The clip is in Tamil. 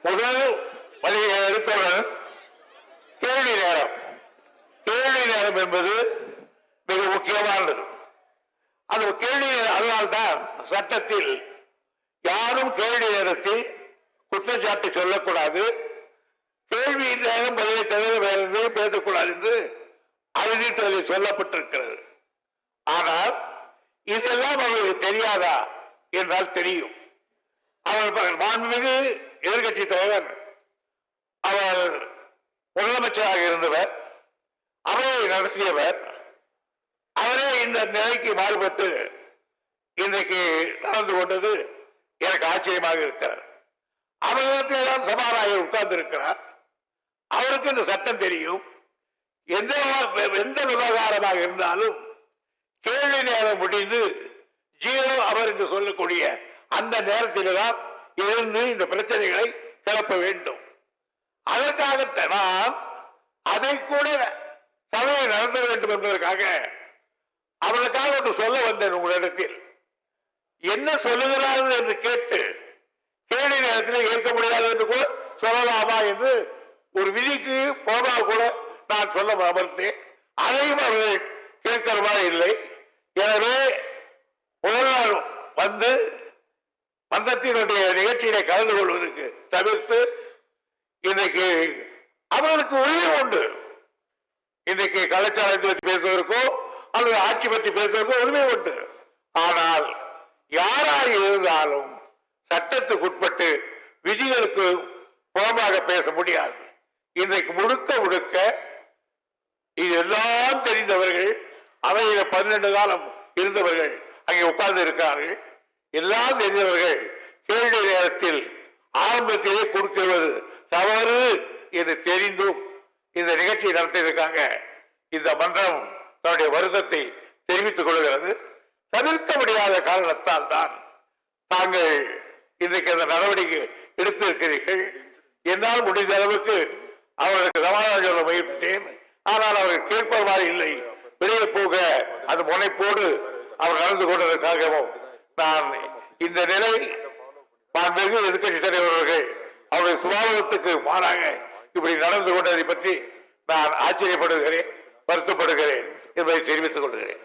முதல் வழியை எடுத்தவுடன் கேள்வி நேரம். கேள்வி நேரம் என்பது மிக முக்கியமானது. அந்த கேள்வி அதனால்தான் சட்டத்தில் யாரும் கேள்வி நேரத்தில் குற்றச்சாட்டு சொல்லக்கூடாது, கேள்வி நேரம் பதிலை தவிர வேறு எதையும் பேசக்கூடாது என்று அறிவித்து சொல்லப்பட்டிருக்கிறது. ஆனால் இதெல்லாம் அவர்களுக்கு தெரியாதா என்றால் தெரியும். அவர் மாண்புமிகு எதிர்கட்சி தலைவர், அவர் முதலமைச்சராக இருந்தவர், அவையை நடத்தியவர், அவரே இந்த நிலைக்கு மாறுபட்டு இன்றைக்கு நடந்து கொண்டது எனக்கு ஆச்சரியமாக இருக்கிறார். அவரிடத்தில்தான் சபாநாயகர் உட்கார்ந்து இருக்கிறார். அவருக்கு இந்த சட்டம் தெரியும். எந்த விவகாரமாக இருந்தாலும் கேள்வி நேரம் முடிந்து ஜீரோ அவர் என்று சொல்லக்கூடிய அந்த நேரத்தில்தான் எழுந்து இந்த பிரச்சனைகளை கிளப்ப வேண்டும். அதற்காக நான் அதை கூட சபையை நடத்த வேண்டும் என்பதற்காக அவர்களுக்காக ஒன்று சொல்ல வந்தேன். உங்களிடத்தில் என்ன சொல்லுகிறார்கள் என்று கேட்டு கேள்வி நேரத்தில் ஏற்க முடியாது என்று கூட சொல்லலாமா என்று ஒரு விதிக்கு போதாக கூட நான் சொல்ல அமர்த்தேன். அதையும் அவர்கள் கேட்கிறமா இல்லை. எனவே முதல் நாள் வந்து மன்றத்தினுடைய நிகழ்ச்சியிலே கலந்து கொள்வதற்கு தவிர்த்து இன்றைக்கு அவர்களுக்கு உரிமை உண்டு. இன்றைக்கு கலாச்சாரத்தை பற்றி பேசுவதற்கோ அல்லது ஆட்சி பற்றி பேசுவதற்கோ உரிமை உண்டு. ஆனால் யாராக இருந்தாலும் சட்டத்துக்கு உட்பட்டு விதிகளுக்கு புறமாக பேச முடியாது. இன்றைக்கு முழுக்க முழுக்க இது எல்லாம் தெரிந்தவர்கள், அவையில 12 காலம் இருந்தவர்கள் அங்கே உட்கார்ந்து இருக்கிறார்கள். எல்லாம் தெரிந்தவர்கள் கேள்வி நேரத்தில் ஆரம்பத்திலே கொடுக்கிறது தவறு என்று தெரிந்தும் இந்த நிகழ்ச்சியை நடத்தியிருக்காங்க. இந்த மன்றம் தன்னுடைய வருத்தத்தை தெரிவித்துக் கொள்கிறது. தவிர்க்க முடியாத காரணத்தால் தான் தாங்கள் இன்றைக்கு அந்த நடவடிக்கை எடுத்திருக்கிறீர்கள். என்னால் முடிந்த அளவுக்கு அவர்களுக்கு சமாதானம் சொல்ல முயற்சித்தேன். ஆனால் அவர்கள் கேட்பவாறு இல்லை. வெளியே போக அந்த முனைப்போடு அவர் நடந்து கொண்டதற்காகவும் நான் இந்த நிலை மாண்புமிகு எதிர்க்கட்சி தலைவர் அவர்கள் அவருடைய சுபாவத்துக்கு மாறாக இப்படி நடந்து கொண்டதை பற்றி நான் ஆச்சரியப்படுகிறேன், வருத்தப்படுகிறேன் என்பதை தெரிவித்துக் கொள்கிறேன்.